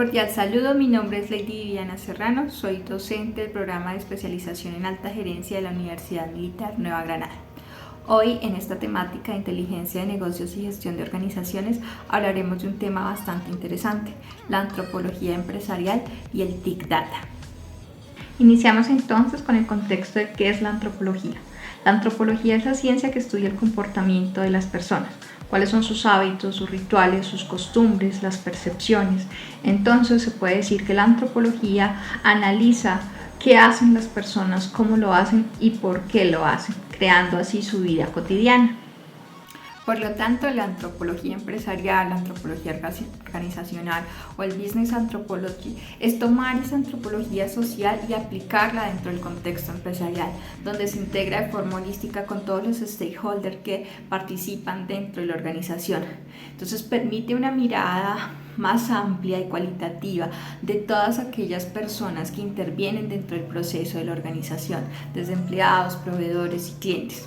Cordial saludo, mi nombre es Lady Viviana Serrano, soy docente del programa de especialización en alta gerencia de la Universidad Militar Nueva Granada. Hoy, en esta temática de inteligencia de negocios y gestión de organizaciones, hablaremos de un tema bastante interesante, la antropología empresarial y el Big Data. Iniciamos entonces con el contexto de qué es la antropología. La antropología es la ciencia que estudia el comportamiento de las personas, cuáles son sus hábitos, sus rituales, sus costumbres, las percepciones. Entonces se puede decir que la antropología analiza qué hacen las personas, cómo lo hacen y por qué lo hacen, creando así su vida cotidiana. Por lo tanto, la antropología empresarial, la antropología organizacional o el business anthropology es tomar esa antropología social y aplicarla dentro del contexto empresarial, donde se integra de forma holística con todos los stakeholders que participan dentro de la organización. Entonces permite una mirada más amplia y cualitativa de todas aquellas personas que intervienen dentro del proceso de la organización, desde empleados, proveedores y clientes.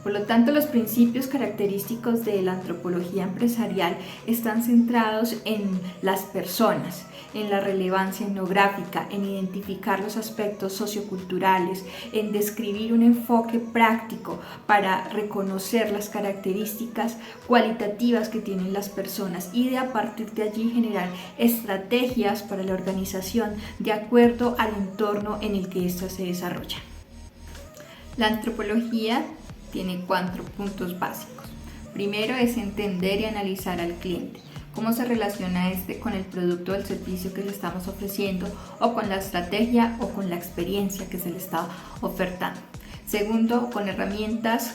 Por lo tanto, los principios característicos de la antropología empresarial están centrados en las personas, en la relevancia etnográfica, en identificar los aspectos socioculturales, en describir un enfoque práctico para reconocer las características cualitativas que tienen las personas y a partir de allí generar estrategias para la organización de acuerdo al entorno en el que ésta se desarrolla. La antropología tiene 4 puntos básicos. Primero es entender y analizar al cliente, cómo se relaciona este con el producto o el servicio que le estamos ofreciendo o con la estrategia o con la experiencia que se le está ofertando. Segundo, con herramientas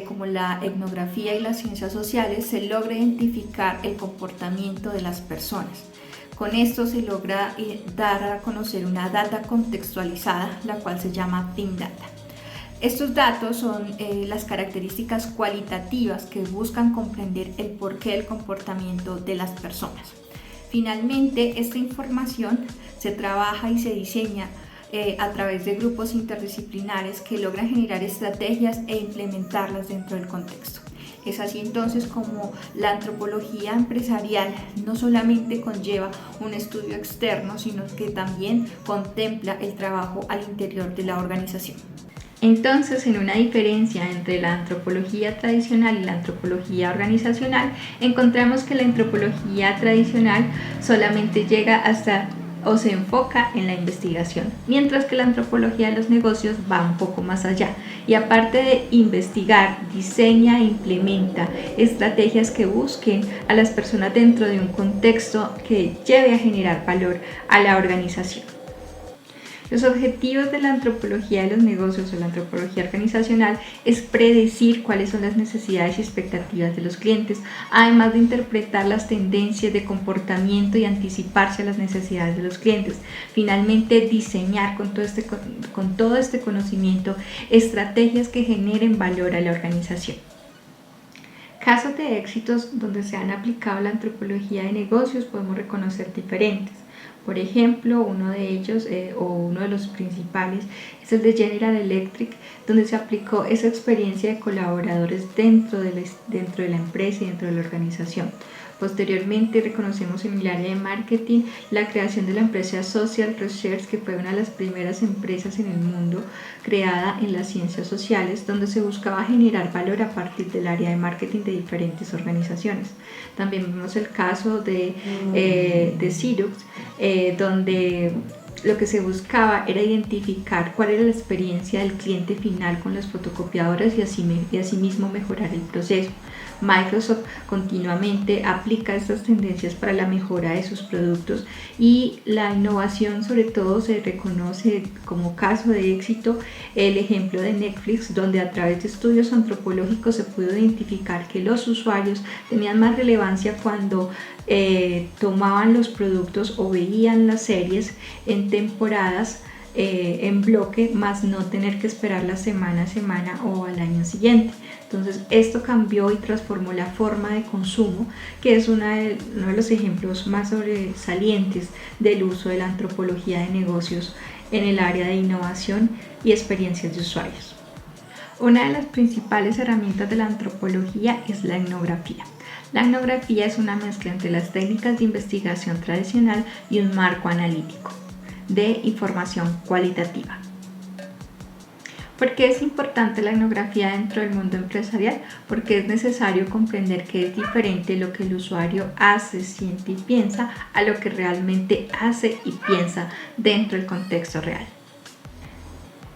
como la etnografía y las ciencias sociales se logra identificar el comportamiento de las personas. Con esto se logra dar a conocer una data contextualizada, la cual se llama Big Data. Estos datos son las características cualitativas que buscan comprender el porqué del comportamiento de las personas. Finalmente, esta información se trabaja y se diseña a través de grupos interdisciplinares que logran generar estrategias e implementarlas dentro del contexto. Es así entonces como la antropología empresarial no solamente conlleva un estudio externo, sino que también contempla el trabajo al interior de la organización. Entonces, en una diferencia entre la antropología tradicional y la antropología organizacional, encontramos que la antropología tradicional solamente llega hasta o se enfoca en la investigación, mientras que la antropología de los negocios va un poco más allá y aparte de investigar, diseña e implementa estrategias que busquen a las personas dentro de un contexto que lleve a generar valor a la organización. Los objetivos de la antropología de los negocios o la antropología organizacional es predecir cuáles son las necesidades y expectativas de los clientes, además de interpretar las tendencias de comportamiento y anticiparse a las necesidades de los clientes. Finalmente, diseñar con todo este conocimiento estrategias que generen valor a la organización. Casos de éxitos donde se han aplicado la antropología de negocios podemos reconocer diferentes. Por ejemplo, uno de ellos o uno de los principales es el de General Electric, donde se aplicó esa experiencia de colaboradores dentro de la empresa y dentro de la organización. Posteriormente reconocemos en el área de marketing la creación de la empresa Social Research, que fue una de las primeras empresas en el mundo creada en las ciencias sociales, donde se buscaba generar valor a partir del área de marketing de diferentes organizaciones. También vemos el caso de Xerox, donde lo que se buscaba era identificar cuál era la experiencia del cliente final con las fotocopiadoras y asimismo mejorar el proceso. Microsoft continuamente aplica estas tendencias para la mejora de sus productos y la innovación sobre todo se reconoce como caso de éxito el ejemplo de Netflix, donde a través de estudios antropológicos se pudo identificar que los usuarios tenían más relevancia cuando tomaban los productos o veían las series en temporadas en bloque, más no tener que esperarla semana a semana o al año siguiente. Entonces esto cambió y transformó la forma de consumo, que es uno de los ejemplos más sobresalientes del uso de la antropología de negocios en el área de innovación y experiencias de usuarios. Una de las principales herramientas de la antropología es la etnografía. La etnografía es una mezcla entre las técnicas de investigación tradicional y un marco analítico de información cualitativa. ¿Por qué es importante la etnografía dentro del mundo empresarial? Porque es necesario comprender que es diferente lo que el usuario hace, siente y piensa a lo que realmente hace y piensa dentro del contexto real.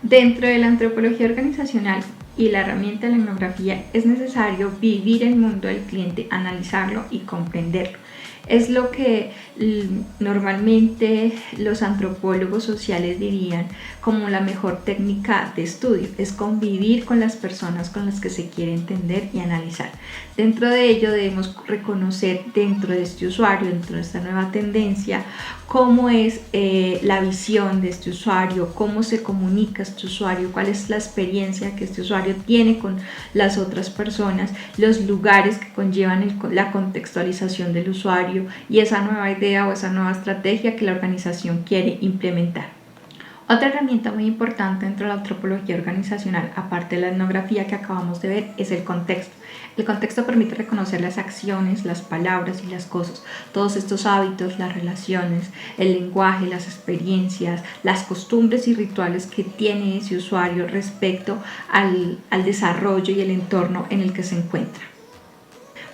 Dentro de la antropología organizacional y la herramienta de la etnografía es necesario vivir el mundo del cliente, analizarlo y comprenderlo. Es lo que normalmente los antropólogos sociales dirían como la mejor técnica de estudio, es convivir con las personas con las que se quiere entender y analizar. Dentro de ello debemos reconocer dentro de este usuario, dentro de esta nueva tendencia, cómo es la visión de este usuario, cómo se comunica este usuario, cuál es la experiencia que este usuario tiene con las otras personas, los lugares que conllevan la contextualización del usuario y esa nueva idea o esa nueva estrategia que la organización quiere implementar. Otra herramienta muy importante dentro de la antropología organizacional, aparte de la etnografía que acabamos de ver, es el contexto. El contexto permite reconocer las acciones, las palabras y las cosas, todos estos hábitos, las relaciones, el lenguaje, las experiencias, las costumbres y rituales que tiene ese usuario respecto al desarrollo y el entorno en el que se encuentra.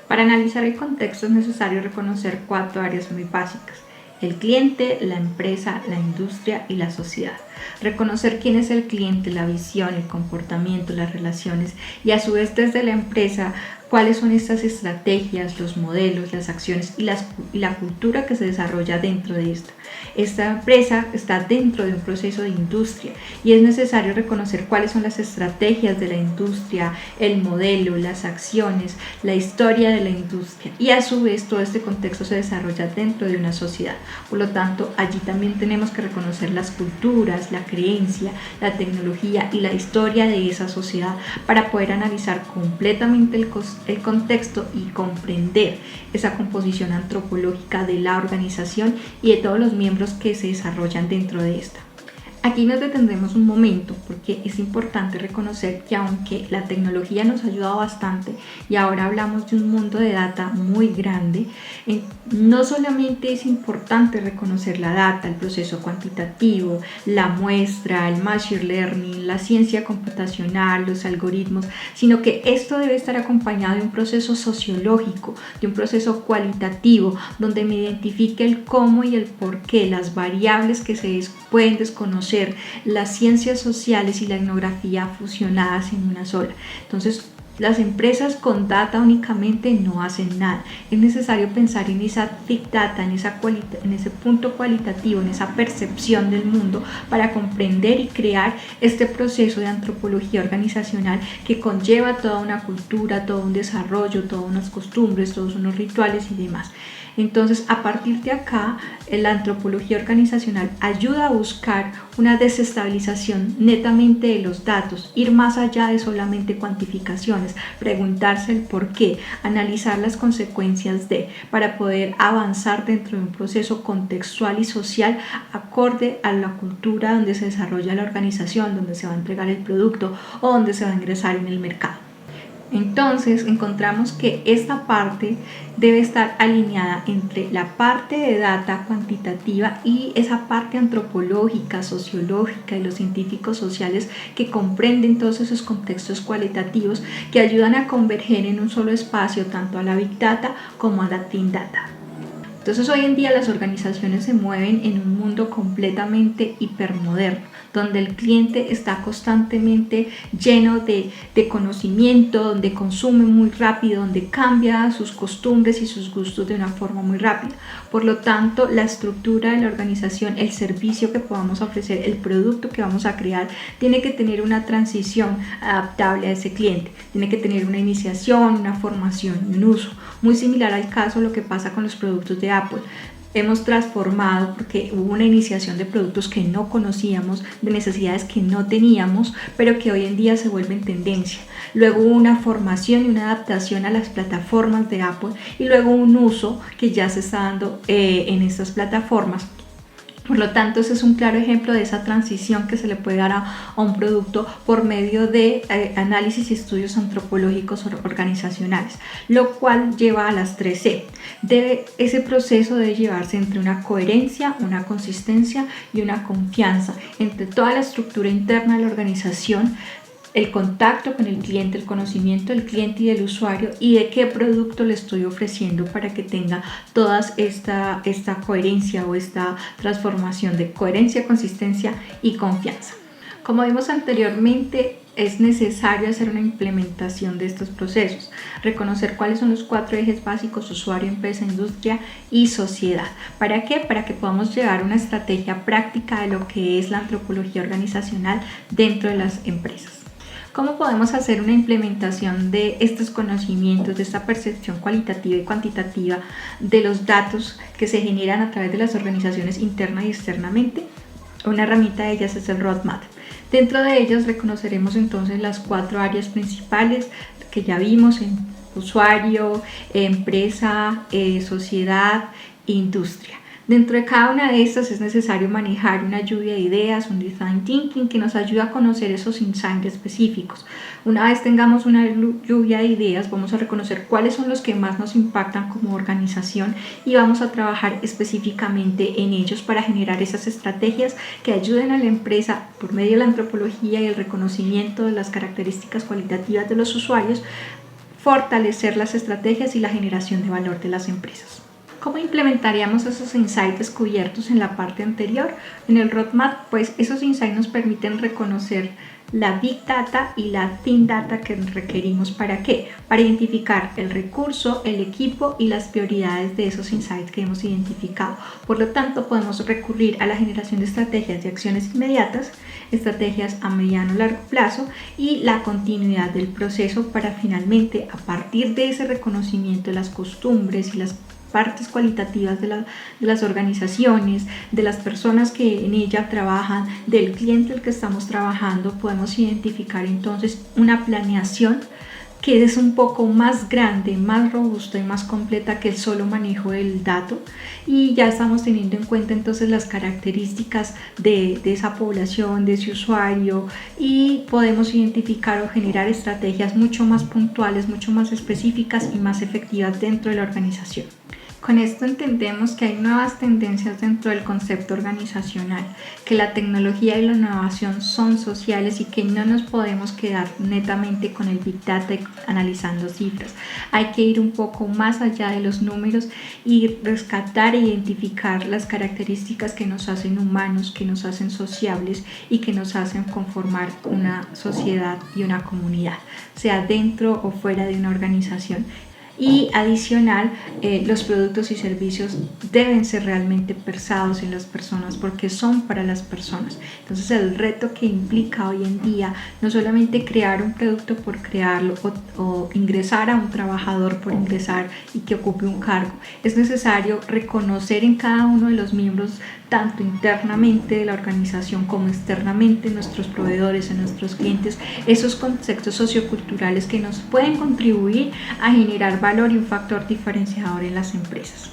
Para analizar el contexto es necesario reconocer 4 áreas muy básicas: el cliente, la empresa, la industria y la sociedad. Reconocer quién es el cliente, la visión, el comportamiento, las relaciones y a su vez desde la empresa cuáles son estas estrategias, los modelos, las acciones y la cultura que se desarrolla dentro de esta. Esta empresa está dentro de un proceso de industria y es necesario reconocer cuáles son las estrategias de la industria, el modelo, las acciones, la historia de la industria y a su vez todo este contexto se desarrolla dentro de una sociedad. Por lo tanto, allí también tenemos que reconocer las culturas, la creencia, la tecnología y la historia de esa sociedad para poder analizar completamente el contexto y comprender esa composición antropológica de la organización y de todos los miembros que se desarrollan dentro de esta. Aquí nos detendremos un momento porque es importante reconocer que aunque la tecnología nos ha ayudado bastante y ahora hablamos de un mundo de data muy grande, no solamente es importante reconocer la data, el proceso cuantitativo, la muestra, el machine learning, la ciencia computacional, los algoritmos, sino que esto debe estar acompañado de un proceso sociológico, de un proceso cualitativo, donde me identifique el cómo y el por qué, las variables que se pueden desconocer, las ciencias sociales y la etnografía fusionadas en una sola. Entonces, las empresas con data únicamente no hacen nada. Es necesario pensar en esa big data, en ese punto cualitativo, en esa percepción del mundo para comprender y crear este proceso de antropología organizacional que conlleva toda una cultura, todo un desarrollo, todas unas costumbres, todos unos rituales y demás. Entonces, a partir de acá, la antropología organizacional ayuda a buscar una desestabilización netamente de los datos, ir más allá de solamente cuantificaciones, preguntarse el por qué, analizar las consecuencias para poder avanzar dentro de un proceso contextual y social acorde a la cultura donde se desarrolla la organización, donde se va a entregar el producto o donde se va a ingresar en el mercado. Entonces encontramos que esta parte debe estar alineada entre la parte de data cuantitativa y esa parte antropológica, sociológica y los científicos sociales que comprenden todos esos contextos cualitativos que ayudan a converger en un solo espacio tanto a la Big Data como a la Thin Data. Entonces hoy en día las organizaciones se mueven en un mundo completamente hipermoderno, donde el cliente está constantemente lleno de conocimiento, donde consume muy rápido, donde cambia sus costumbres y sus gustos de una forma muy rápida. Por lo tanto, la estructura de la organización, el servicio que podamos ofrecer, el producto que vamos a crear, tiene que tener una transición adaptable a ese cliente, tiene que tener una iniciación, una formación y un uso. Muy similar al caso de lo que pasa con los productos de Apple. Hemos transformado porque hubo una iniciación de productos que no conocíamos, de necesidades que no teníamos, pero que hoy en día se vuelven tendencia. Luego hubo una formación y una adaptación a las plataformas de Apple y luego un uso que ya se está dando en estas plataformas. Por lo tanto, ese es un claro ejemplo de esa transición que se le puede dar a un producto por medio de análisis y estudios antropológicos organizacionales, lo cual lleva a las 3C. Ese proceso debe llevarse entre una coherencia, una consistencia y una confianza entre toda la estructura interna de la organización, el contacto con el cliente, el conocimiento del cliente y del usuario y de qué producto le estoy ofreciendo para que tenga toda esta coherencia o esta transformación de coherencia, consistencia y confianza. Como vimos anteriormente, es necesario hacer una implementación de estos procesos, reconocer cuáles son los 4 ejes básicos: usuario, empresa, industria y sociedad. ¿Para qué? Para que podamos llevar una estrategia práctica de lo que es la antropología organizacional dentro de las empresas. ¿Cómo podemos hacer una implementación de estos conocimientos, de esta percepción cualitativa y cuantitativa de los datos que se generan a través de las organizaciones interna y externamente? Una herramienta de ellas es el roadmap. Dentro de ellas reconoceremos entonces las 4 áreas principales que ya vimos en usuario, empresa, sociedad e industria. Dentro de cada una de estas es necesario manejar una lluvia de ideas, un design thinking que nos ayuda a conocer esos insights específicos. Una vez tengamos una lluvia de ideas, vamos a reconocer cuáles son los que más nos impactan como organización y vamos a trabajar específicamente en ellos para generar esas estrategias que ayuden a la empresa por medio de la antropología y el reconocimiento de las características cualitativas de los usuarios, fortalecer las estrategias y la generación de valor de las empresas. ¿Cómo implementaríamos esos insights descubiertos en la parte anterior? En el roadmap, pues esos insights nos permiten reconocer la Big Data y la Thin Data que requerimos. ¿Para qué? Para identificar el recurso, el equipo y las prioridades de esos insights que hemos identificado. Por lo tanto, podemos recurrir a la generación de estrategias de acciones inmediatas, estrategias a mediano o largo plazo y la continuidad del proceso para finalmente, a partir de ese reconocimiento de las costumbres y las partes cualitativas de las organizaciones, de las personas que en ella trabajan, del cliente al que estamos trabajando, podemos identificar entonces una planeación que es un poco más grande, más robusta y más completa que el solo manejo del dato, y ya estamos teniendo en cuenta entonces las características de esa población, de ese usuario, y podemos identificar o generar estrategias mucho más puntuales, mucho más específicas y más efectivas dentro de la organización. Con esto entendemos que hay nuevas tendencias dentro del concepto organizacional, que la tecnología y la innovación son sociales y que no nos podemos quedar netamente con el Big Data analizando cifras. Hay que ir un poco más allá de los números y rescatar e identificar las características que nos hacen humanos, que nos hacen sociables y que nos hacen conformar una sociedad y una comunidad, sea dentro o fuera de una organización. Y adicional, los productos y servicios deben ser realmente pensados en las personas porque son para las personas. Entonces el reto que implica hoy en día no solamente crear un producto por crearlo o ingresar a un trabajador por ingresar y que ocupe un cargo, es necesario reconocer en cada uno de los miembros, tanto internamente de la organización como externamente en nuestros proveedores, en nuestros clientes, esos conceptos socioculturales que nos pueden contribuir a generar valor y un factor diferenciador en las empresas.